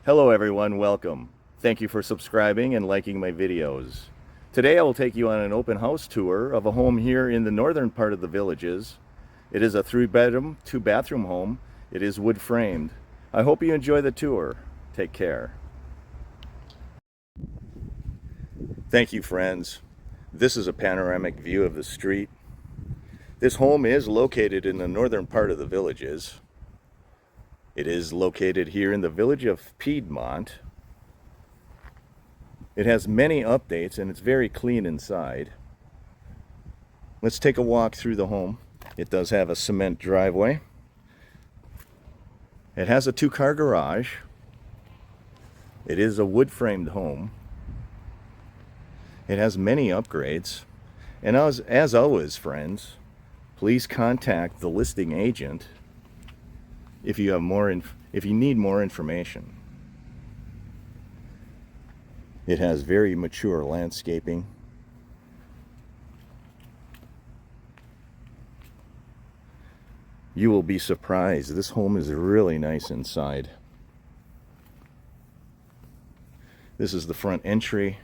Hello everyone, welcome. Thank you for subscribing and liking my videos. Today I will take you on an open house tour of a home here in the northern part of the Villages. It is a 3-bedroom, 2-bathroom home. It is wood framed. I hope you enjoy the tour. Take care. Thank you, friends. This is a panoramic view of the street. This home is located in the northern part of the Villages. It is located here in the Village of Piedmont. It has many updates and it's very clean inside. Let's take a walk through the home. It does have a cement driveway. It has a 2-car garage. It is a wood-framed home. It has many upgrades. And as always, friends, please contact the listing agent if you need more information. It has very mature landscaping. You will be surprised. This home is really nice inside. This is the front entry.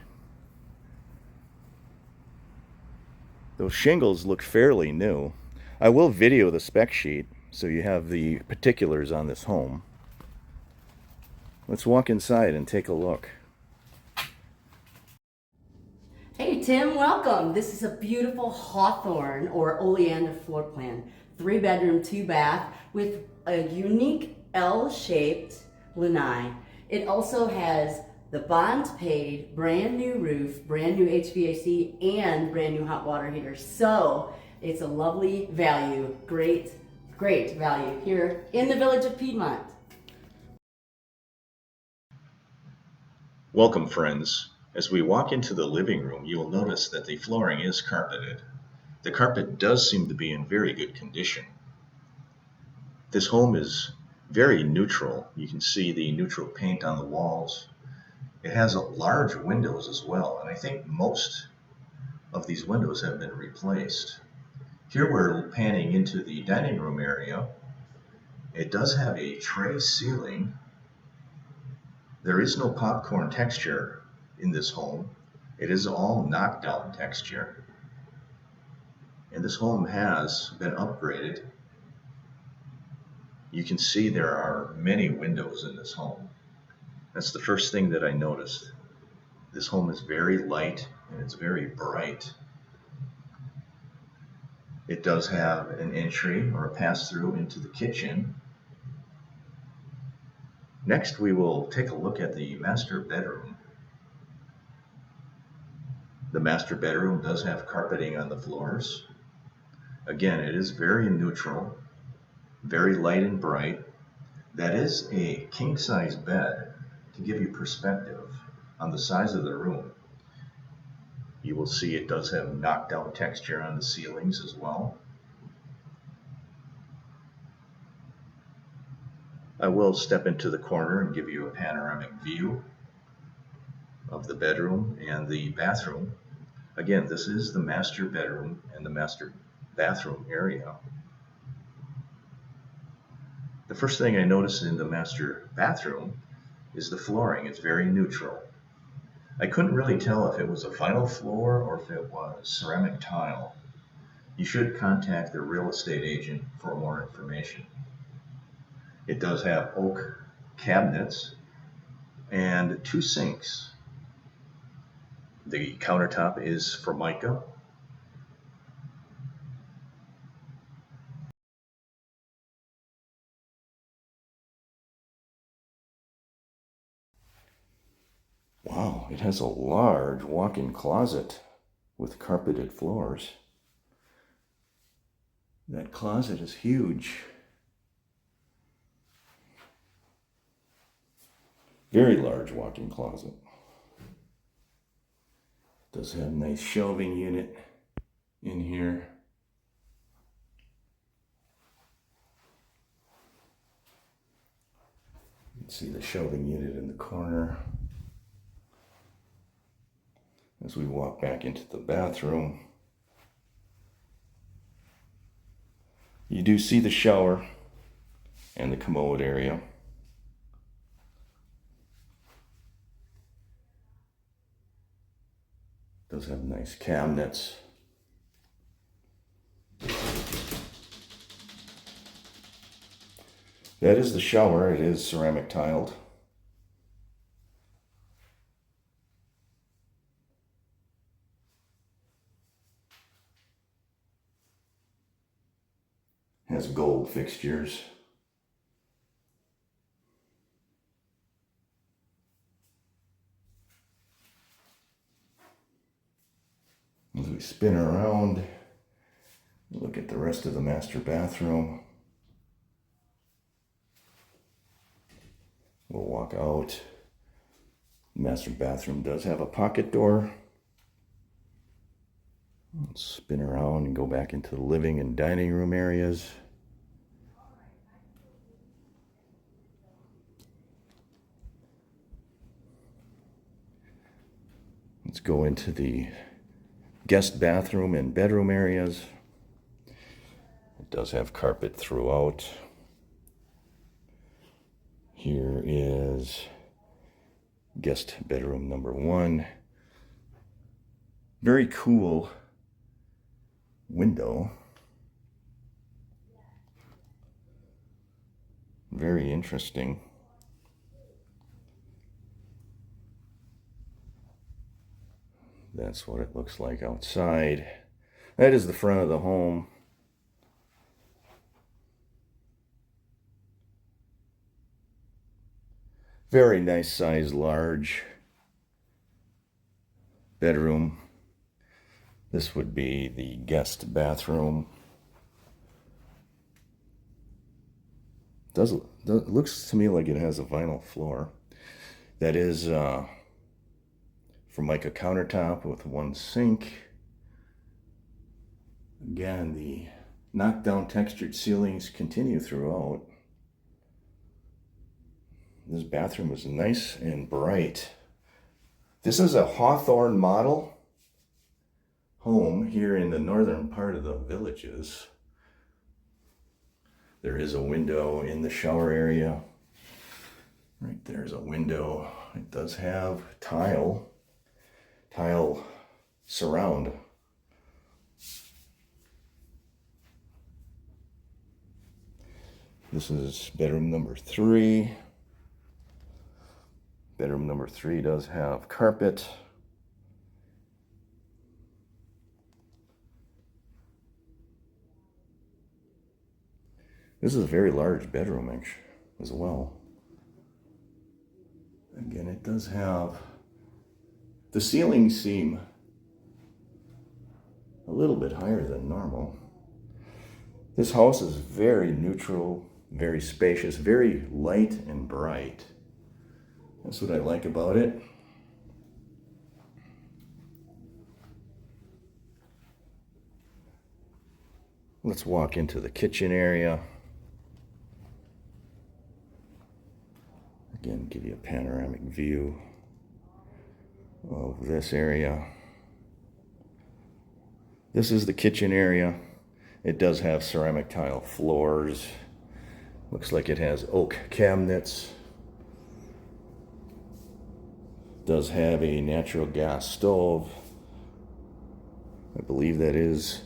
Those shingles look fairly new. I will video the spec sheet so you have the particulars on this home. Let's walk inside and take a look. Hey Tim, welcome. This is a beautiful Hawthorn or oleander floor plan. 3-bedroom, 2-bath with a unique L-shaped lanai. It also has the bonds paid, brand new roof, brand new HVAC, and brand new hot water heater. So it's a lovely value, great value here in the Village of Piedmont. Welcome, friends. As we walk into the living room, you will notice that the flooring is carpeted. The carpet does seem to be in very good condition. This home is very neutral. You can see the neutral paint on the walls. It has large windows as well, and I think most of these windows have been replaced. Here we're panning into the dining room area. It does have a tray ceiling. There is no popcorn texture in this home. It is all knockdown texture. And this home has been upgraded. You can see there are many windows in this home. That's the first thing that I noticed. This home is very light and it's very bright. It does have an entry or a pass-through into the kitchen. Next, we will take a look at the master bedroom. The master bedroom does have carpeting on the floors. Again, it is very neutral, very light and bright. That is a king-size bed to give you perspective on the size of the room. You will see it does have knockdown texture on the ceilings as well. I will step into the corner and give you a panoramic view of the bedroom and the bathroom. Again, this is the master bedroom and the master bathroom area. The first thing I noticed in the master bathroom is the flooring. It's very neutral. I couldn't really tell if it was a vinyl floor or if it was ceramic tile. You should contact the real estate agent for more information. It does have oak cabinets and 2 sinks. The countertop is Formica. Wow, it has a large walk-in closet with carpeted floors. That closet is huge. Very large walk-in closet. Does have a nice shelving unit in here. You can see the shelving unit in the corner. As we walk back into the bathroom, you do see the shower and the commode area. Does have nice cabinets. That is the shower. It is ceramic tiled. Has gold fixtures. As we spin around, look at the rest of the master bathroom. We'll walk out. The master bathroom does have a pocket door. Let's spin around and go back into the living and dining room areas. Let's go into the guest bathroom and bedroom areas. It does have carpet throughout. Here is guest bedroom number 1. Very cool window. Very interesting. That's what it looks like outside. That is the front of the home. Very nice size, large bedroom. This would be the guest bathroom. Looks to me like it has a vinyl floor. That is Formica countertop with 1 sink. Again, the knockdown textured ceilings continue throughout. This bathroom is nice and bright. This is a Hawthorn model home here in the northern part of the Villages. There is a window in the shower area. Right there's a window. It does have tile surround. This is bedroom number 3. Bedroom number 3 does have carpet. This is a very large bedroom actually as well. Again, it does have, the ceilings seem a little bit higher than normal. This house is very neutral, very spacious, very light and bright. That's what I like about it. Let's walk into the kitchen area. Again, give you a panoramic view of this area. This is the kitchen area. It does have ceramic tile floors. Looks like it has oak cabinets. Does have a natural gas stove. I believe that is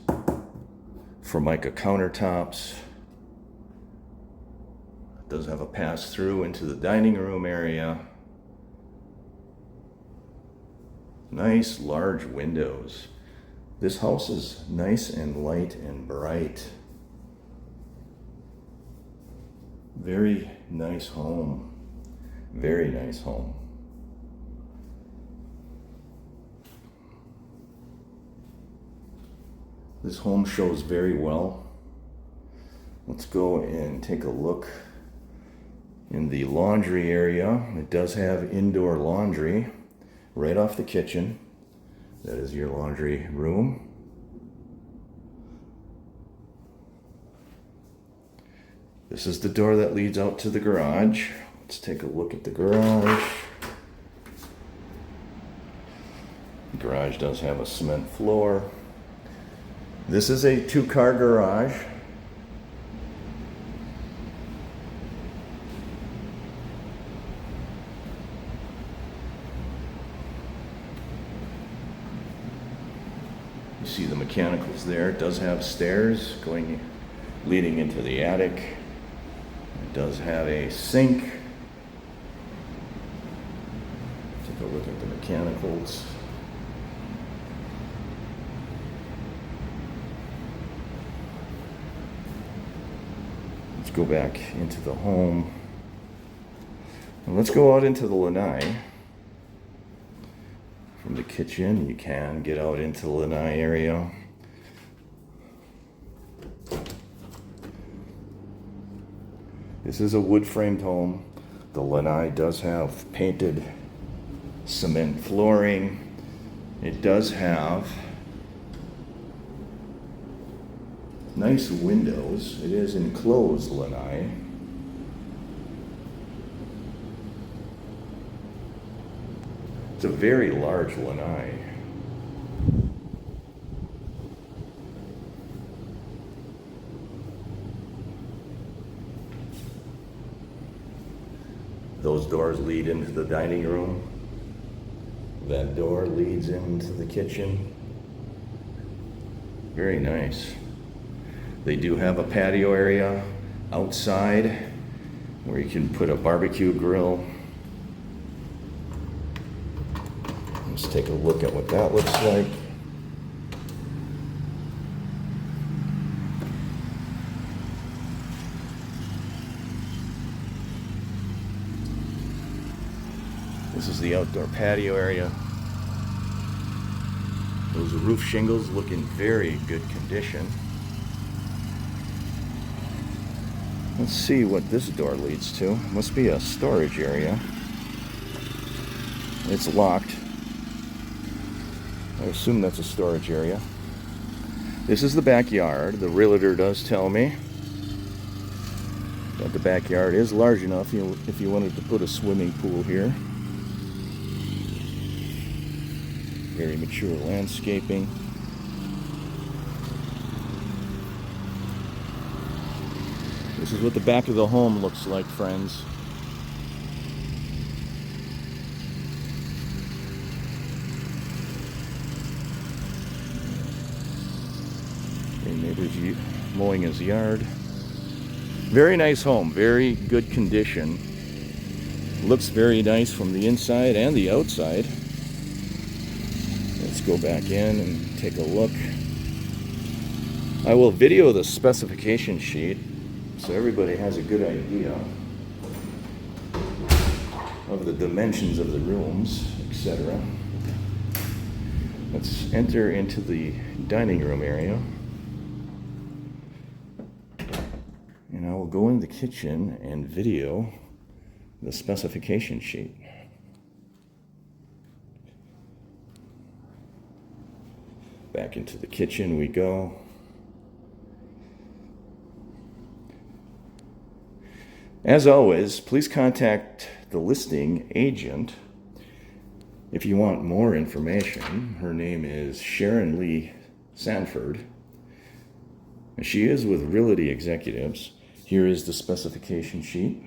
Formica countertops. It does have a pass-through into the dining room area. Nice large windows. This house is nice and light and bright. Very nice home. Very nice home. This home shows very well. Let's go and take a look in the laundry area. It does have indoor laundry right off the kitchen. That is your laundry room. This is the door that leads out to the garage. Let's take a look at the garage. The garage does have a cement floor. This is a 2-car garage. see the mechanicals there. It does have stairs leading into the attic. It does have a sink. Take a look at the mechanicals. Let's go back into the home. And let's go out into the lanai. From the kitchen, you can get out into the lanai area. This is a wood-framed home. The lanai does have painted cement flooring. It does have nice windows. It is enclosed lanai. It's a very large lanai. Those doors lead into the dining room. That door leads into the kitchen. Very nice. They do have a patio area outside where you can put a barbecue grill. Let's take a look at what that looks like. This is the outdoor patio area. Those roof shingles look in very good condition. Let's see what this door leads to. Must be a storage area. It's locked. I assume that's a storage area. This is the backyard. The realtor does tell me that the backyard is large enough if you wanted to put a swimming pool here. Very mature landscaping. This is what the back of the home looks like, friends. Neighbor's mowing his yard. Very nice home, very good condition. Looks very nice from the inside and the outside. Let's go back in and take a look. I will video the specification sheet so everybody has a good idea of the dimensions of the rooms, etc. Let's enter into the dining room area. And I will go in the kitchen and video the specification sheet. Back into the kitchen we go. As always, please contact the listing agent if you want more information. Her name is Shannon Lee Sanford. And she is with Realty Executives. Here is the specification sheet.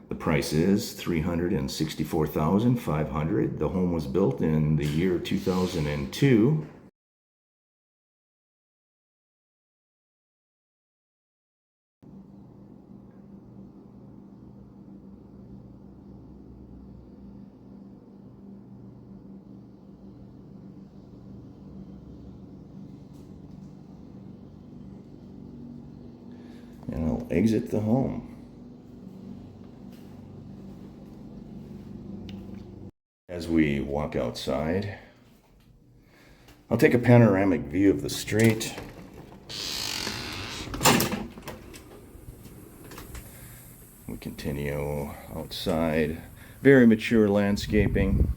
The price is $364,500. The home was built in the year 2002. And I'll exit the home. As we walk outside, I'll take a panoramic view of the street. We continue outside. Very mature landscaping.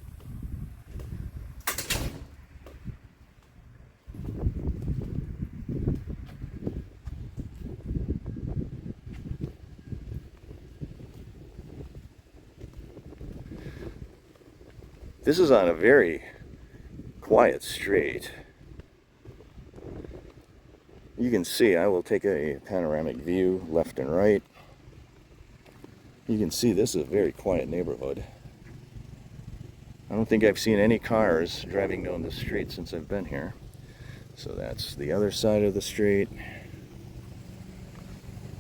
This is on a very quiet street. You can see, I will take a panoramic view left and right. You can see this is a very quiet neighborhood. I don't think I've seen any cars driving down the street since I've been here. So that's the other side of the street.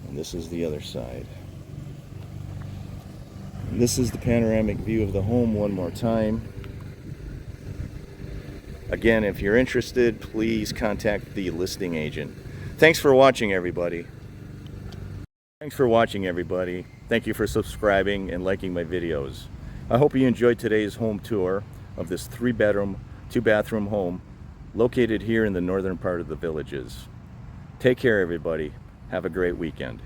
And this is the other side. And this is the panoramic view of the home one more time. Again, if you're interested, please contact the listing agent. Thanks for watching, everybody. Thanks for watching, everybody. Thank you for subscribing and liking my videos. I hope you enjoyed today's home tour of this 3-bedroom, 2-bathroom home located here in the northern part of the Villages. Take care, everybody. Have a great weekend.